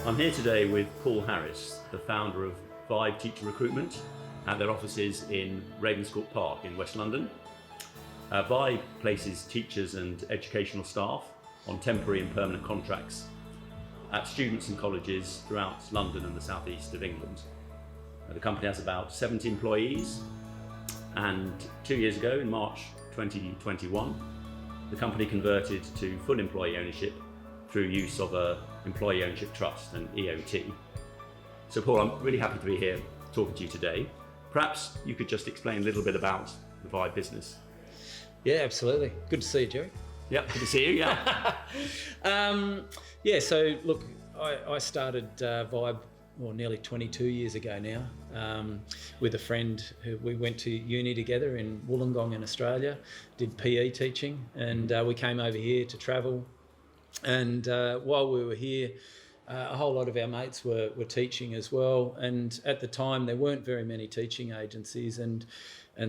I'm here today with Paul Harris, the founder of VIBE Teacher Recruitment at their offices in Ravenscourt Park in West London. VIBE places teachers and educational staff on temporary and permanent contracts at students and colleges throughout London and the southeast of England. The company has about 70 employees, and 2 years ago, in March 2021, the company converted to full employee ownership through use of a employee ownership trust, an EOT. So Paul, I'm really happy to be here talking to you today. Perhaps you could just explain a little bit about the VIBE business. Yeah, absolutely. Good to see you, Gerry. Yeah, good to see you, yeah. So look, I started VIBE nearly 22 years ago now, with a friend who we went to uni together in Wollongong in Australia, did PE teaching, and we came over here to travel. And while we were here, a whole lot of our mates were teaching as well. And at the time, there weren't very many teaching agencies, and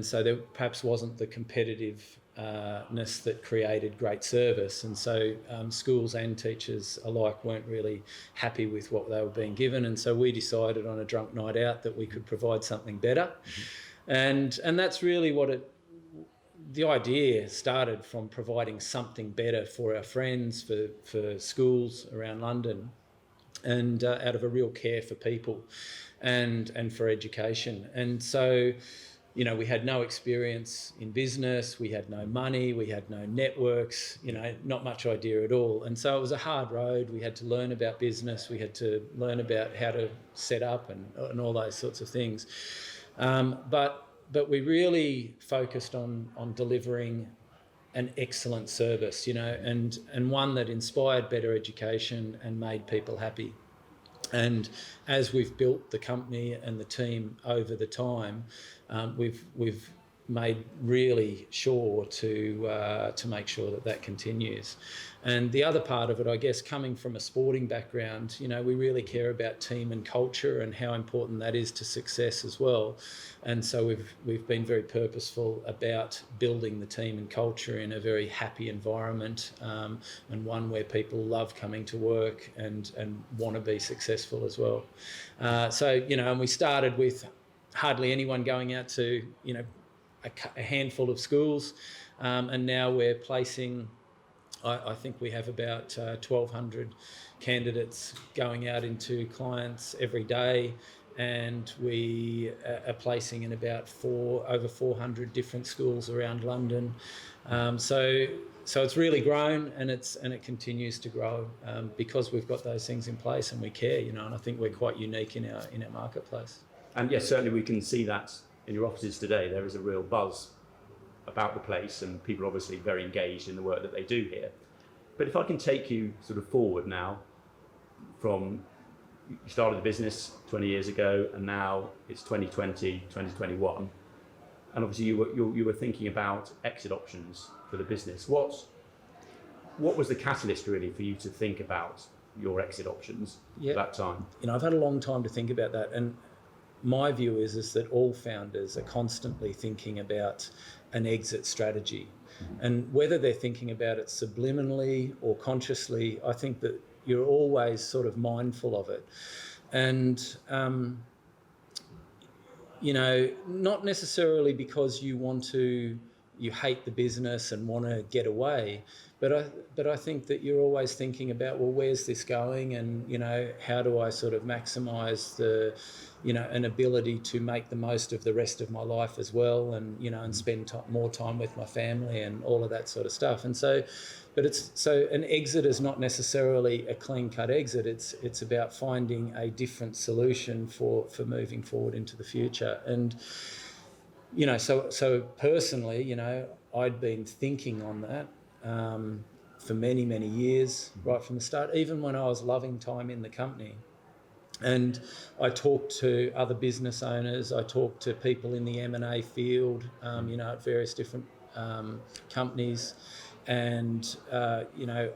so there perhaps wasn't the competitiveness that created great service. And so schools and teachers alike weren't really happy with what they were being given. And so we decided on a drunk night out that we could provide something better. Mm-hmm. And that's really what the idea started from, providing something better for our friends, for schools around London, and out of a real care for people and for education. And so, you know, we had no experience in business, we had no money, we had no networks, you know, not much idea at all. And so it was a hard road. We had to learn about business, we had to learn about how to set up and all those sorts of things. But we really focused on delivering an excellent service, you know, and one that inspired better education and made people happy. And as we've built the company and the team over the time, we've made really sure to make sure that continues. And the other part of it, I guess, coming from a sporting background, you know, we really care about team and culture and how important that is to success as well. And so we've been very purposeful about building the team and culture in a very happy environment, and one where people love coming to work and want to be successful as well. So, you know, and we started with hardly anyone going out to, you know, a handful of schools, and now we're placing, I think we have about 1,200 candidates going out into clients every day, and we are placing in about over 400 different schools around London. So it's really grown, and it continues to grow because we've got those things in place and we care, you know. And I think we're quite unique in our marketplace. And yes, certainly we can see that in your offices today. There is a real buzz about the place, and people are obviously very engaged in the work that they do here. But if I can take you sort of forward now, from you started the business 20 years ago, and now it's 2020, 2021, and obviously you were thinking about exit options for the business. What was the catalyst really for you to think about your exit options at that time? You know, I've had a long time to think about that, and my view is that all founders are constantly thinking about an exit strategy. Mm-hmm. And whether they're thinking about it subliminally or consciously, I think that you're always sort of mindful of it. And, you know, not necessarily because you hate the business and want to get away, but I think that you're always thinking about, well, where's this going, and, you know, how do I sort of maximise an ability to make the most of the rest of my life as well, and, you know, and spend more time with my family and all of that sort of stuff. And so, an exit is not necessarily a clean-cut exit. It's about finding a different solution for moving forward into the future. And, you know, so personally, you know, I'd been thinking on that for many, many years, right from the start, even when I was loving time in the company. And I talked to other business owners, I talked to people in the M&A field, you know, at various different companies. And, you know,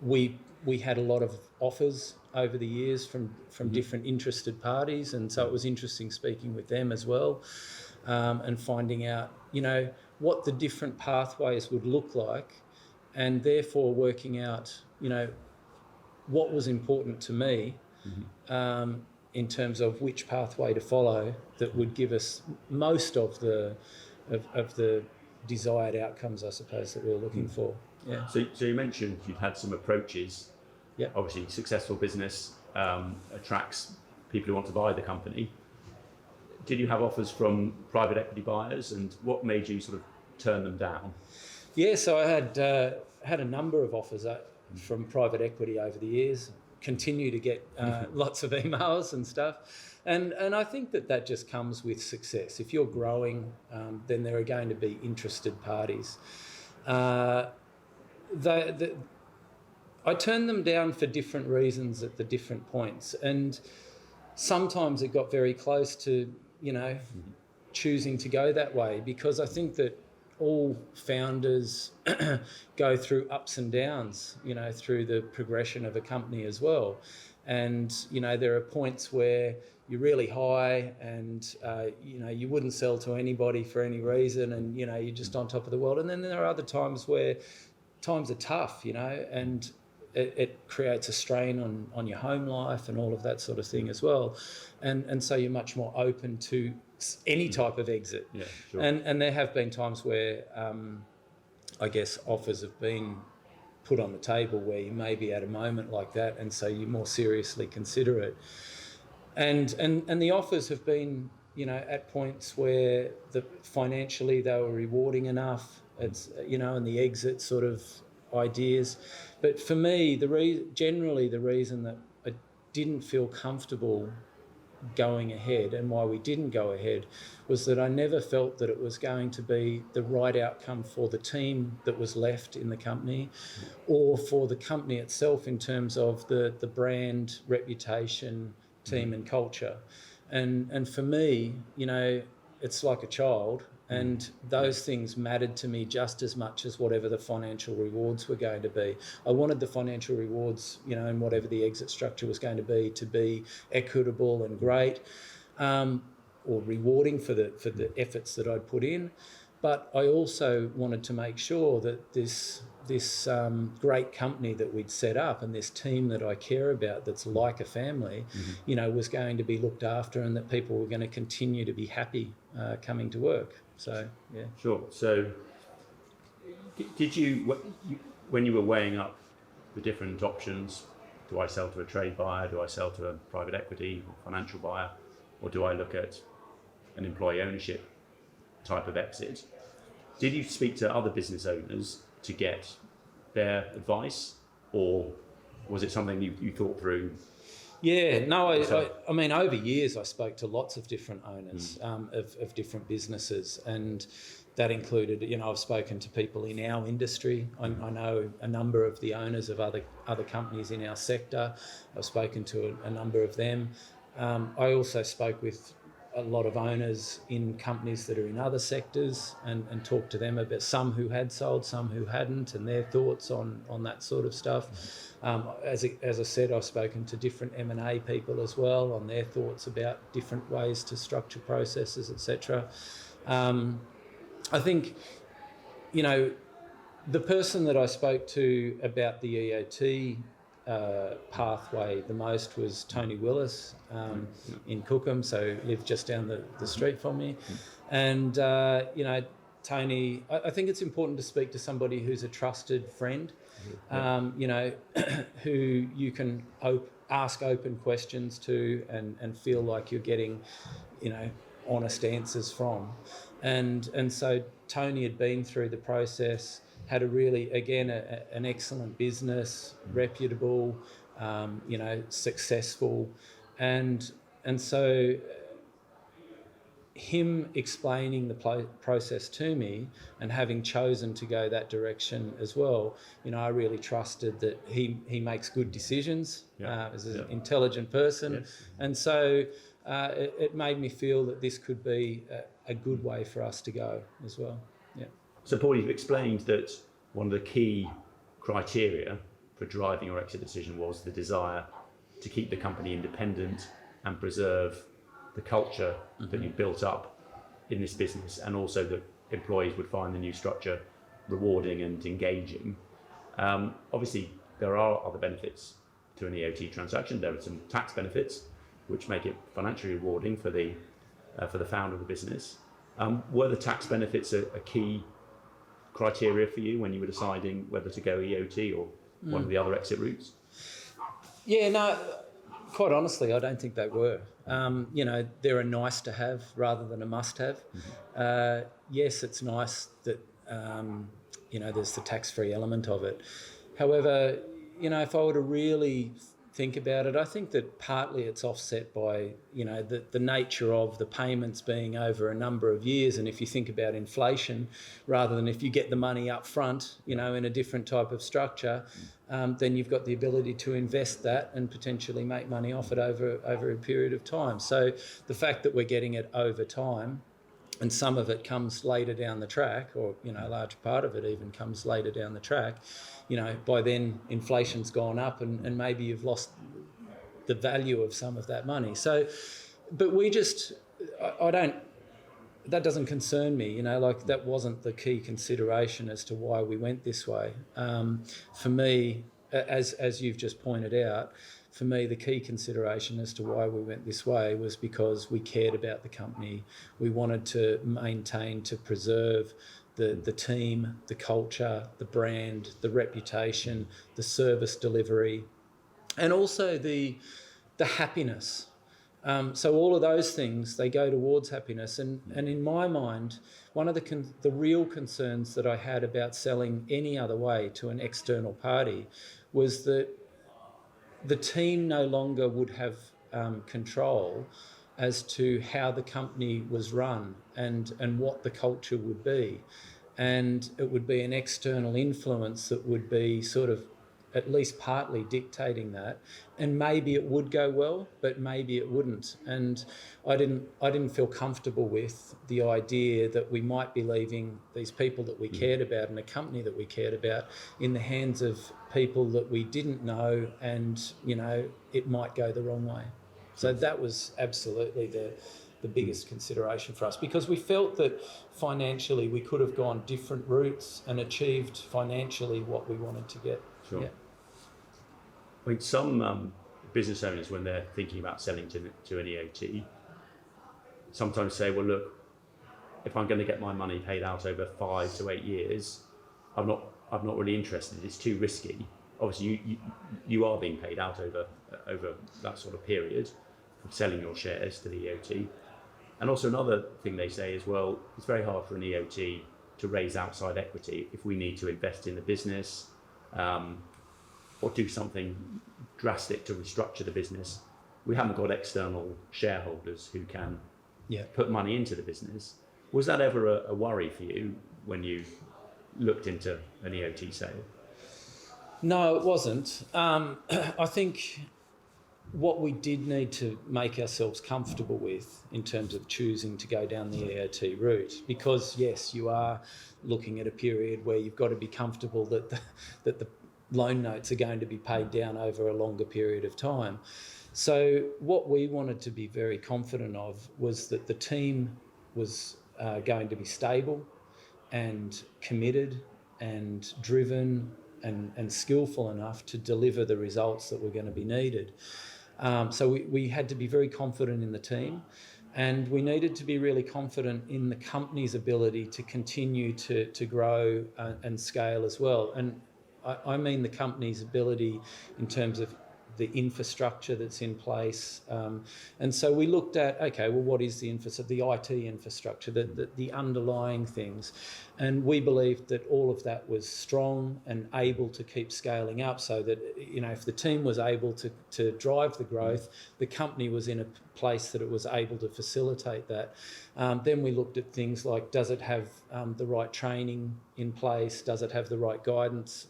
we had a lot of offers over the years from different interested parties. And so it was interesting speaking with them as well, and finding out, you know, what the different pathways would look like, and therefore working out, you know, what was important to me in terms of which pathway to follow that would give us most of the desired outcomes, I suppose, that we were looking for. Yeah. So you mentioned you've had some approaches. Yeah. Obviously, successful business attracts people who want to buy the company. Did you have offers from private equity buyers, and what made you sort of turn them down? Yeah, so I had a number of offers from private equity over the years. Continue to get lots of emails and stuff, and I think that just comes with success. If you're growing, then there are going to be interested parties. I turned them down for different reasons at the different points, and sometimes it got very close to choosing to go that way, because I think that all founders go through ups and downs, through the progression of a company as well. And, there are points where you're really high and, you wouldn't sell to anybody for any reason, and, you're just on top of the world. And then there are other times where times are tough, and it creates a strain on your home life and all of that sort of thing as well. And so you're much more open to any type of exit. Yeah, sure. And there have been times where I guess offers have been put on the table where you may be at a moment like that, and so you more seriously consider it. And the offers have been, at points where financially they were rewarding enough. It's and the exit sort of ideas. But for me, generally the reason that I didn't feel comfortable going ahead, and why we didn't go ahead, was that I never felt that it was going to be the right outcome for the team that was left in the company, or for the company itself in terms of the brand, reputation, team and culture. And for me, it's like a child, and those things mattered to me just as much as whatever the financial rewards were going to be. I wanted the financial rewards, and whatever the exit structure was going to be equitable and great, or rewarding for the efforts that I'd put in. But I also wanted to make sure that this great company that we'd set up, and this team that I care about, that's like a family, was going to be looked after, and that people were going to continue to be happy coming to work. So, yeah. Sure. So did you, when you were weighing up the different options, do I sell to a trade buyer, do I sell to a private equity or financial buyer, or do I look at an employee ownership type of exit, did you speak to other business owners to get their advice, or was it something you thought through? Yeah, no, I mean, over years I spoke to lots of different owners of different businesses, and that included, I've spoken to people in our industry. I know a number of the owners of other companies in our sector. I've spoken to a number of them. I also spoke with a lot of owners in companies that are in other sectors, and talked to them about some who had sold, some who hadn't, and their thoughts on that sort of stuff. As I said, I've spoken to different M&A people as well on their thoughts about different ways to structure processes, etc. I think, the person that I spoke to about the EOT pathway the most was Tony Willis in Cookham, so lived just down the street from me. And, Tony, I think it's important to speak to somebody who's a trusted friend, who you can ask open questions to and feel like you're getting, honest answers from. And so Tony had been through the process, had a really, again, an excellent business, reputable, successful. And so him explaining the process to me, and having chosen to go that direction as well, I really trusted that he makes good decisions as an intelligent person. Yes. And so it made me feel that this could be a good way for us to go as well. Yeah. So Paul, you've explained that one of the key criteria for driving your exit decision was the desire to keep the company independent and preserve the culture that you built up in this business, and also that employees would find the new structure rewarding and engaging. Obviously, there are other benefits to an EOT transaction. There are some tax benefits which make it financially rewarding for the founder of the business. Were the tax benefits a key criteria for you when you were deciding whether to go EOT or one of the other exit routes? Yeah, no, quite honestly, I don't think they were. They're a nice to have rather than a must have. Yes, it's nice that, there's the tax-free element of it. However, if I were to really think about it, I think that partly it's offset by, the nature of the payments being over a number of years. And if you think about inflation, rather than if you get the money up front, in a different type of structure, then you've got the ability to invest that and potentially make money off it over a period of time. So the fact that we're getting it over time, and some of it comes later down the track, or a large part of it even comes later down the track, by then inflation's gone up and maybe you've lost the value of some of that money. So, but that doesn't concern me, that wasn't the key consideration as to why we went this way. For me, as you've just pointed out, for me, the key consideration as to why we went this way was because we cared about the company. We wanted to maintain, to preserve the team, the culture, the brand, the reputation, the service delivery, and also the happiness. So all of those things, they go towards happiness. And in my mind, one of the real concerns that I had about selling any other way to an external party was that the team no longer would have control as to how the company was run and what the culture would be. And it would be an external influence that would be sort of at least partly dictating that. And maybe it would go well, but maybe it wouldn't. And I didn't feel comfortable with the idea that we might be leaving these people that we cared about and a company that we cared about in the hands of people that we didn't know, and it might go the wrong way. So that was absolutely the biggest consideration for us, because we felt that financially we could have gone different routes and achieved financially what we wanted to get. Sure. Yeah. I mean, some business owners, when they're thinking about selling to an EOT, sometimes say, well, look, if I'm going to get my money paid out over 5 to 8 years, I'm not really interested. It's too risky. Obviously, you are being paid out over that sort of period from selling your shares to the EOT. And also another thing they say is, well, it's very hard for an EOT to raise outside equity if we need to invest in the business or do something drastic to restructure the business. We haven't got external shareholders who can put money into the business. Was that ever a worry for you when you looked into an EOT sale? No, it wasn't. I think what we did need to make ourselves comfortable with in terms of choosing to go down the EOT route, because yes, you are looking at a period where you've got to be comfortable that the loan notes are going to be paid down over a longer period of time. So what we wanted to be very confident of was that the team was going to be stable and committed and driven and skillful enough to deliver the results that were going to be needed. So we had to be very confident in the team, and we needed to be really confident in the company's ability to continue to grow and scale as well. And I mean the company's ability in terms of the infrastructure that's in place. And so we looked at, okay, well, what is the infrastructure, the IT infrastructure, the underlying things. And we believed that all of that was strong and able to keep scaling up, so that, if the team was able to drive the growth, the company was in a place that it was able to facilitate that. Then we looked at things like, does it have the right training in place? Does it have the right guidance,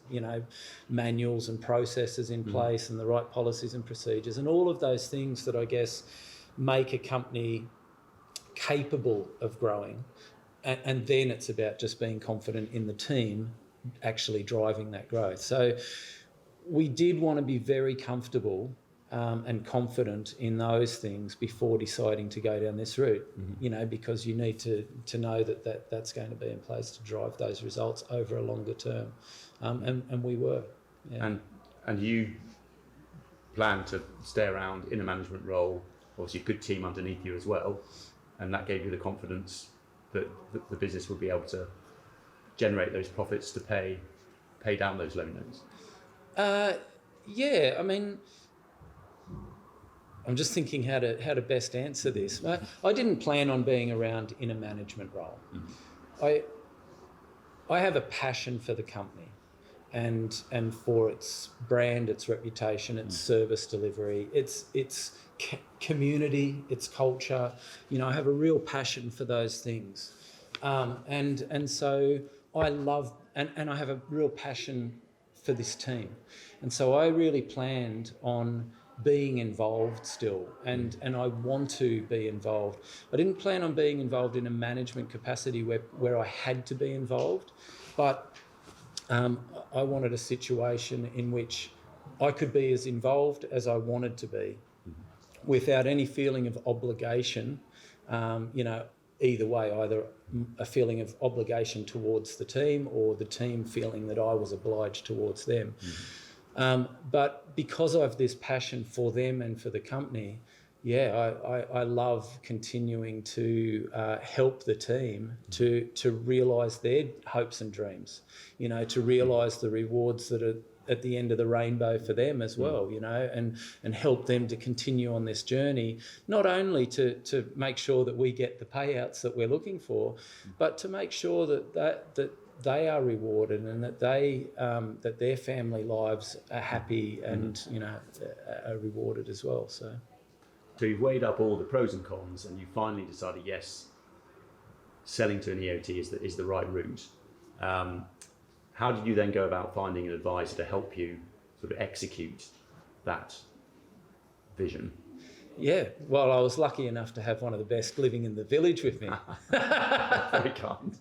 manuals and processes in place, and the right policies and procedures, and all of those things that I guess make a company capable of growing. And then it's about just being confident in the team actually driving that growth. So we did want to be very comfortable and confident in those things before deciding to go down this route, because you need to know that's going to be in place to drive those results over a longer term. And we were. Yeah. And you planned to stay around in a management role, obviously a good team underneath you as well, and that gave you the confidence that the business would be able to generate those profits to pay down those loan notes? Yeah, I mean, I'm just thinking how to best answer this. I didn't plan on being around in a management role. I have a passion for the company and for its brand, its reputation, its service delivery, its community, its culture. You know, I have a real passion for those things. And so I love, and I have a real passion for this team. And so I really planned on being involved still, and I want to be involved. I didn't plan on being involved in a management capacity where I had to be involved, but I wanted a situation in which I could be as involved as I wanted to be without any feeling of obligation, you know, either way, either a feeling of obligation towards the team or the team feeling that I was obliged towards them. But because I have this passion for them and for the company, yeah, I love continuing to help the team to realise their hopes and dreams, you know, to realise the rewards that are at the end of the rainbow for them as well, you know, and help them to continue on this journey, not only to make sure that we get the payouts that we're looking for, but to make sure that they are rewarded and that that their family lives are happy and, you know, are rewarded as well. So you've weighed up all the pros and cons, and you finally decided, yes, selling to an EOT is the right route. How did you then go about finding an advisor to help you sort of execute that vision? Yeah, well, I was lucky enough to have one of the best living in the village with me. Very kind.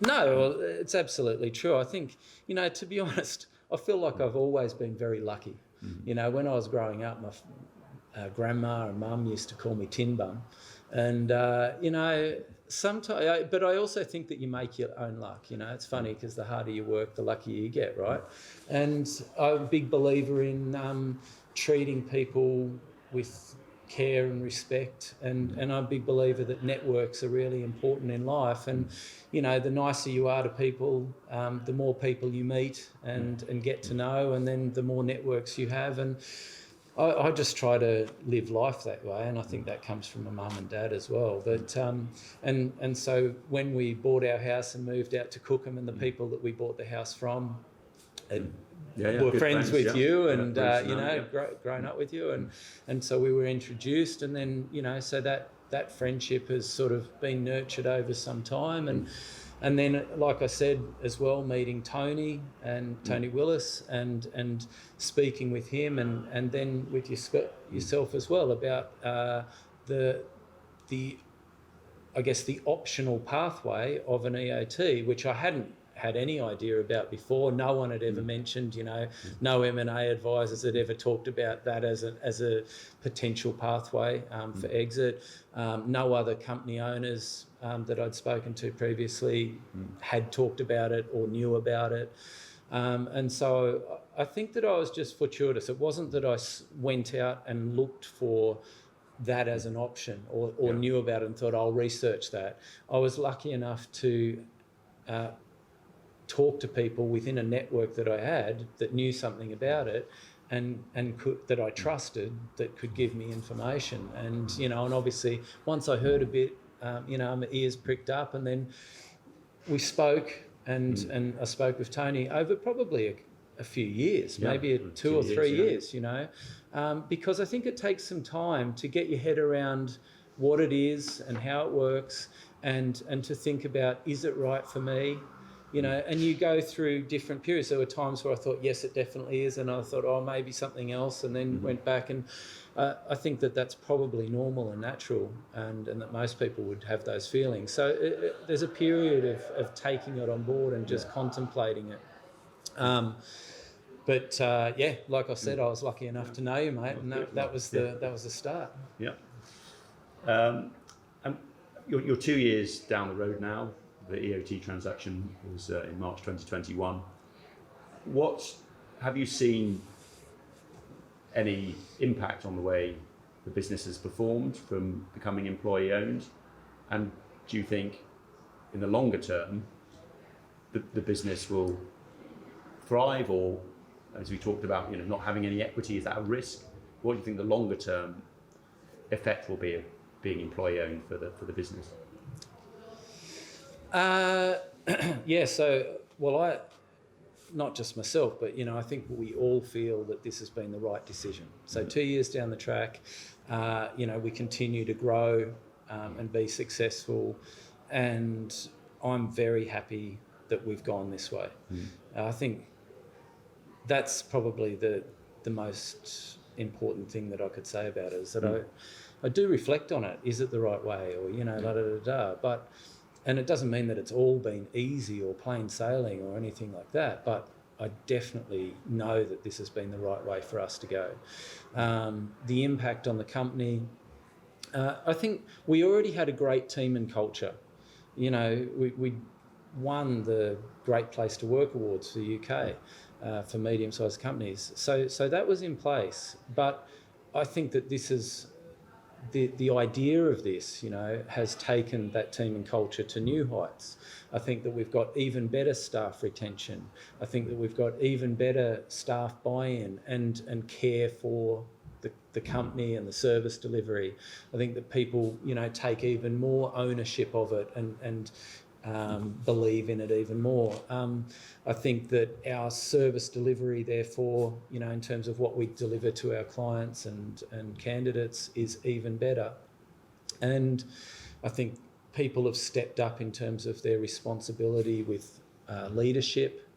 No, well, it's absolutely true. I think, you know, to be honest, I feel like I've always been very lucky. You know, when I was growing up, my grandma and mum used to call me Tin Bum. And, you know, sometimes, but I also think that you make your own luck. You know, it's funny because the harder you work, the luckier you get, right? And I'm a big believer in treating people with care and respect, and I'm a big believer that networks are really important in life. And, you know, the nicer you are to people, the more people you meet and get to know, and then the more networks you have. And I just try to live life that way, and I think that comes from my mum and dad as well. But and so when we bought our house and moved out to Cookham, and the people that we bought the house from were friends with you, and you know, grown up with you, and so we were introduced, and then, you know, so that friendship has sort of been nurtured over some time, and then, like I said as well, meeting Tony Willis and speaking with him, and then with yourself as well about the I guess the optional pathway of an EOT, which I hadn't had any idea about before. No one had ever mentioned, you know, no M&A advisors had ever talked about that as a potential pathway for exit. No other company owners that I'd spoken to previously had talked about it or knew about it. And so I think that I was just fortuitous. It wasn't that I went out and looked for that as an option or knew about it and thought, I'll research that. I was lucky enough to talk to people within a network that I had that knew something about it and that I trusted, that could give me information. And, you know, and obviously once I heard a bit, you know, my ears pricked up, and then we spoke and I spoke with Tony over probably a few years, maybe 2 or 3 years, you know, because I think it takes some time to get your head around what it is and how it works, and to think about, is it right for me? You know, and you go through different periods. There were times where I thought, yes, it definitely is, and I thought, oh, maybe something else, and then went back. And I think that that's probably normal and natural, and that most people would have those feelings. So there's a period of taking it on board and just contemplating it. But yeah, like I said, I was lucky enough to know you, mate, and that was the start. Yeah. And you're 2 years down the road now. The EOT transaction was in March 2021. What have you seen any impact on the way the business has performed from becoming employee owned? And do you think in the longer term the business will thrive, or as we talked about, not having any equity, is that a risk? What do you think the longer term effect will be of being employee owned for the business? Yeah, so, well, not just myself, but, I think we all feel that this has been the right decision. So 2 years down the track, we continue to grow and be successful, and I'm very happy that we've gone this way. I think that's probably the most important thing that I could say about it, is that I do reflect on it. Is it the right way? Or, But, and it doesn't mean that it's all been easy or plain sailing or anything like that, but I definitely know that this has been the right way for us to go. The impact on the company, I think we already had a great team and culture. We won the Great Place to Work Awards for the UK for medium-sized companies. So that was in place. But I think that this is the idea of this, has taken that team and culture to new heights. I think that we've got even better staff retention. I think that we've got even better staff buy-in and care for the company and the service delivery. I think that people, take even more ownership of it and believe in it even more. I think that our service delivery, therefore, in terms of what we deliver to our clients and candidates, is even better. And I think people have stepped up in terms of their responsibility with leadership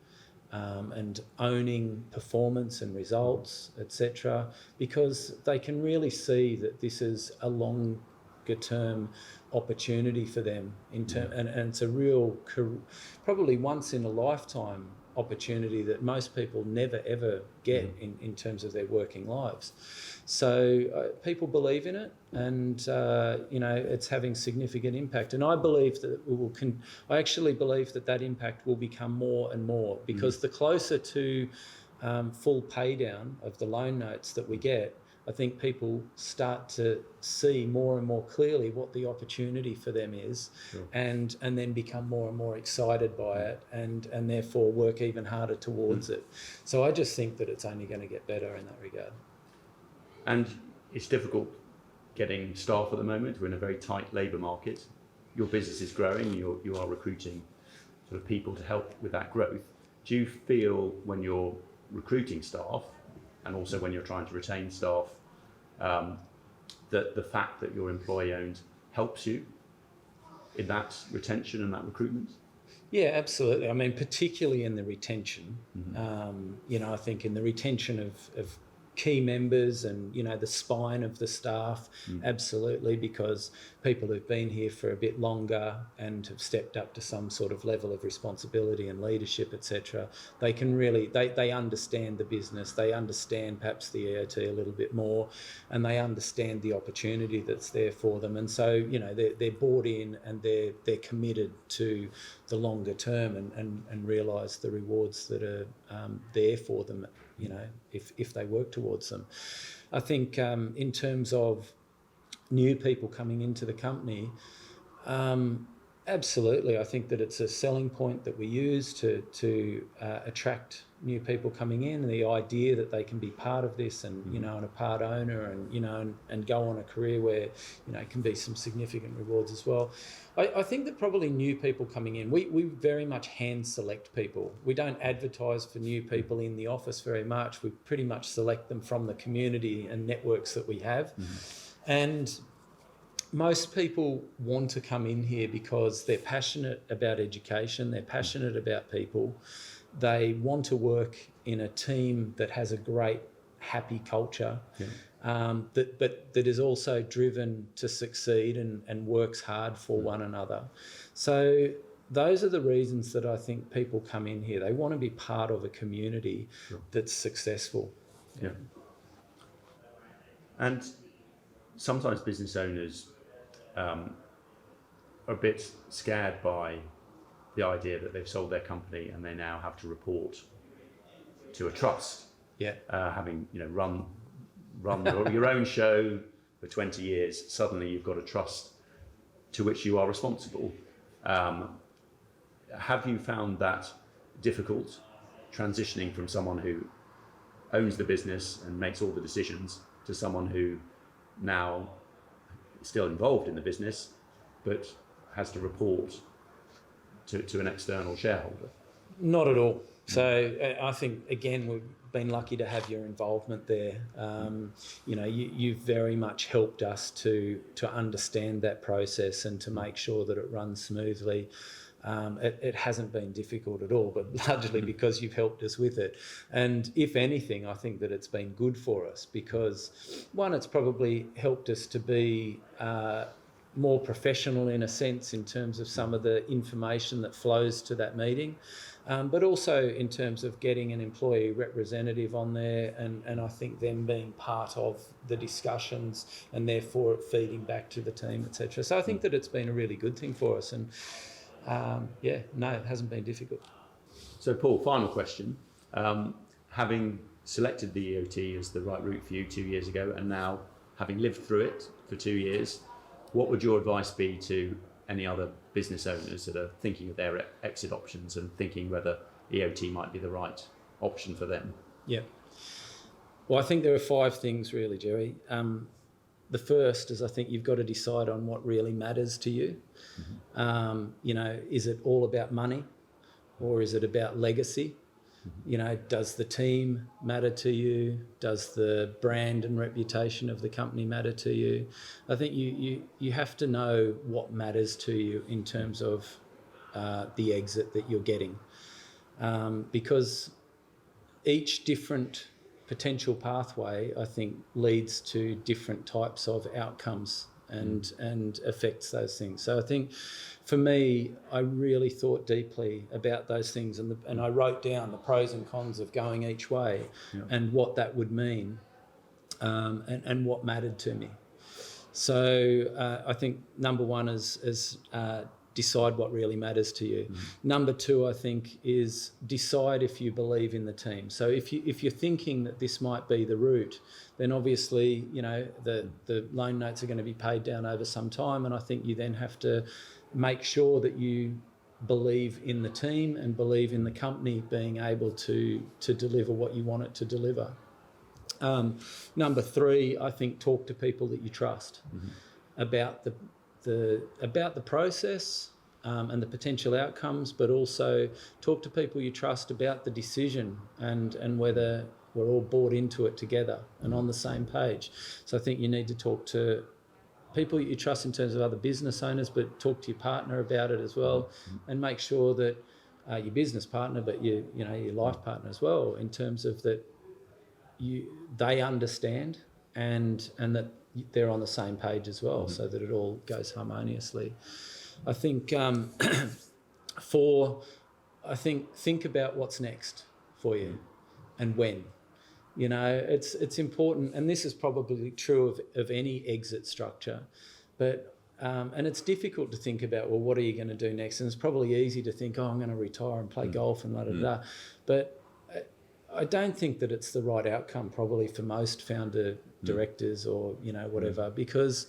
and owning performance and results, etc., because they can really see that this is a longer-term opportunity for them and it's a real, probably once in a lifetime opportunity that most people never ever get in terms of their working lives. So people believe in it, and it's having significant impact. And I believe that I actually believe that impact will become more and more, because the closer to full pay down of the loan notes that we get, I think people start to see more and more clearly what the opportunity for them is, and then become more and more excited by it, and therefore work even harder towards it. So I just think that it's only going to get better in that regard. And it's difficult getting staff at the moment. We're in a very tight labour market. Your business is growing. You are recruiting sort of people to help with that growth. Do you feel when you're recruiting staff, and also when you're trying to retain staff, that the fact that you're employee owned helps you in that retention and that recruitment? Yeah, absolutely. I mean, particularly in the retention, I think in the retention of key members and, the spine of the staff, absolutely, because people who've been here for a bit longer and have stepped up to some sort of level of responsibility and leadership, etc., they can really, they understand the business, they understand perhaps the EOT a little bit more, and they understand the opportunity that's there for them. And so, they're bought in, and they're committed to the longer term and realise the rewards that are there for them, if they work towards them. I think in terms of new people coming into the company, absolutely. I think that it's a selling point that we use to attract new people coming in, and the idea that they can be part of this and, and a part owner and go on a career where, can be some significant rewards as well. I think that probably new people coming in, we very much hand select people. We don't advertise for new people in the office very much. We pretty much select them from the community and networks that we have. And most people want to come in here because they're passionate about education, they're passionate about people, they want to work in a team that has a great, happy culture, that is also driven to succeed and works hard for one another. So those are the reasons that I think people come in here. They want to be part of a community that's successful. Yeah. And sometimes business owners are a bit scared by the idea that they've sold their company and they now have to report to a trust. Yeah. Having run your own show for 20 years, suddenly you've got a trust to which you are responsible. Have you found that difficult, transitioning from someone who owns the business and makes all the decisions to someone who now is still involved in the business but has to report to an external shareholder? Not at all. So I think, again, we've been lucky to have your involvement there. You've very much helped us to understand that process and to make sure that it runs smoothly. It hasn't been difficult at all, but largely because you've helped us with it. And if anything, I think that it's been good for us because, one, it's probably helped us to be more professional in a sense in terms of some of the information that flows to that meeting, but also in terms of getting an employee representative on there and I think them being part of the discussions and therefore it feeding back to the team, etc. So I think that it's been a really good thing for us and it hasn't been difficult. So Paul, final question. Having selected the EOT as the right route for you 2 years ago and now having lived through it for 2 years, what would your advice be to any other business owners that are thinking of their exit options and thinking whether EOT might be the right option for them? Yeah. Well, I think there are 5 things really, Gerry. The first is I think you've got to decide on what really matters to you. Is it all about money or is it about legacy? Does the team matter to you? Does the brand and reputation of the company matter to you? I think you have to know what matters to you in terms of the exit that you're getting. Because each different potential pathway, I think, leads to different types of outcomes and affects those things. So I think for me, I really thought deeply about those things and I wrote down the pros and cons of going each way and what that would mean and what mattered to me. So I think number one is decide what really matters to you. Number 2, I think, is decide if you believe in the team. So if you're thinking that this might be the route, then obviously, the loan notes are going to be paid down over some time. And I think you then have to make sure that you believe in the team and believe in the company being able to deliver what you want it to deliver. Number 3, I think talk to people that you trust about the process and the potential outcomes, but also talk to people you trust about the decision and whether we're all bought into it together and on the same page. So I think you need to talk to people you trust in terms of other business owners, but talk to your partner about it as well and make sure that your business partner, but your life partner as well, in terms of that they understand and that they're on the same page as well, so that it all goes harmoniously. I think 4, think about what's next for you and when. It's important, and this is probably true of any exit structure, but and it's difficult to think about, well, what are you going to do next? And it's probably easy to think, I'm going to retire and play golf and da-da-da. But I don't think that it's the right outcome probably for most founder directors or, whatever, because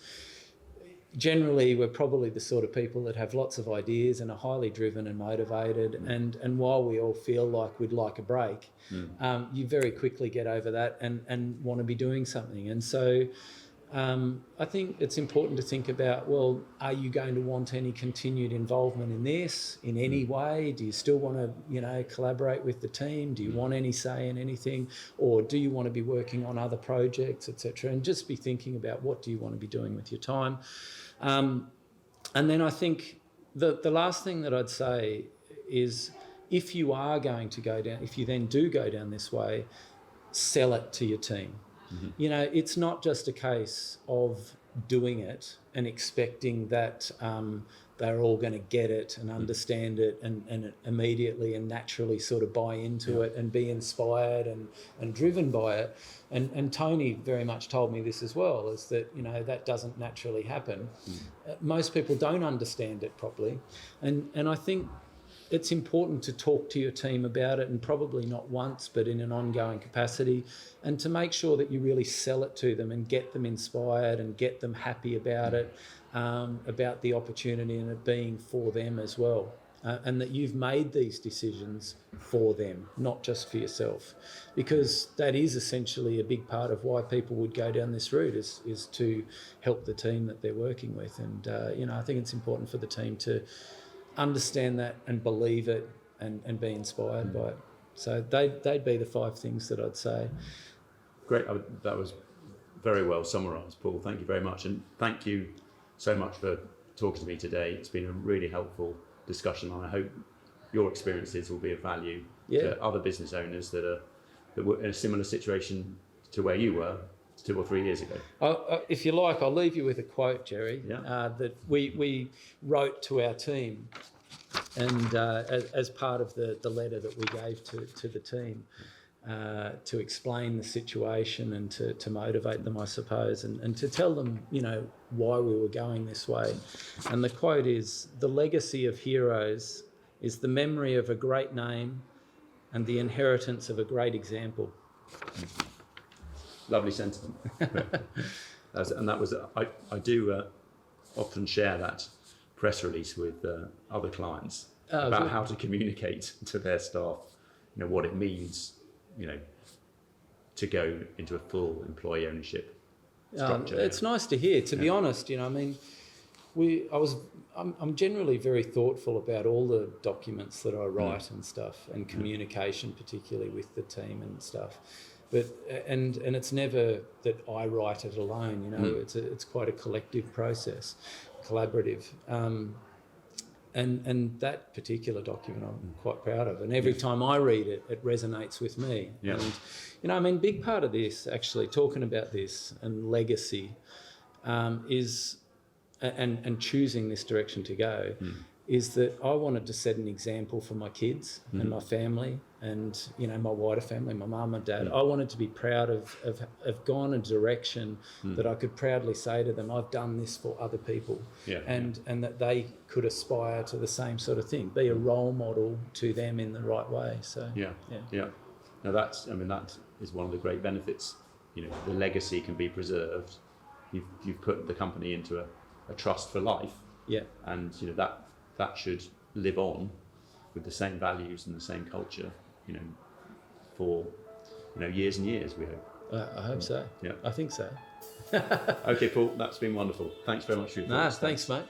generally we're probably the sort of people that have lots of ideas and are highly driven and motivated. And while we all feel like we'd like a break, you very quickly get over that and want to be doing something. And so I think it's important to think about, well, are you going to want any continued involvement in this in any way? Do you still want to, collaborate with the team? Do you want any say in anything? Or do you want to be working on other projects, etc.? And just be thinking about what do you want to be doing with your time. And then I think the last thing that I'd say is if you are going to go down, if you then do go down this way, sell it to your team. It's not just a case of doing it and expecting that they're all going to get it and understand it and immediately and naturally sort of buy into it and be inspired and driven by it. And Tony very much told me this as well, is that, that doesn't naturally happen. Most people don't understand it properly. And I think it's important to talk to your team about it, and probably not once, but in an ongoing capacity, and to make sure that you really sell it to them and get them inspired and get them happy about it, about the opportunity and it being for them as well. And that you've made these decisions for them, not just for yourself, because that is essentially a big part of why people would go down this route, is to help the team that they're working with. And I think it's important for the team to understand that and believe it and be inspired by it. So they'd be the 5 things that I'd say. Great. That was very well summarised, Paul. Thank you very much, and thank you so much for talking to me today. It's been a really helpful discussion, and I hope your experiences will be of value to other business owners that were in a similar situation to where you were 2 or 3 years ago. If you like, I'll leave you with a quote, Gerry, that we wrote to our team, and as part of the letter that we gave to the team, to explain the situation and to motivate them, I suppose, and to tell them, why we were going this way. And the quote is, "The legacy of heroes is the memory of a great name and the inheritance of a great example." Lovely sentiment. And that was, I do often share that press release with other clients about how to communicate to their staff, what it means, to go into a full employee ownership structure. It's nice to hear, to be honest. I'm generally very thoughtful about all the documents that I write and stuff, and communication, particularly with the team and stuff. But and it's never that I write it alone. It's quite a collective process, collaborative. And that particular document I'm quite proud of, and every time I read it, it resonates with me. And big part of this, actually, talking about this and legacy, is and choosing this direction to go, is that I wanted to set an example for my kids and my family, and my wider family, my mum and dad. I wanted to be proud of gone a direction that I could proudly say to them, I've done this for other people, and that they could aspire to the same sort of thing, be a role model to them in the right way. So Now that is one of the great benefits. The legacy can be preserved. You've put the company into a trust for life. And that should live on with the same values and the same culture, for years and years, we hope. I hope so. I think so. Okay, Paul, that's been wonderful. Thanks very much for your thoughts. Thanks, mate.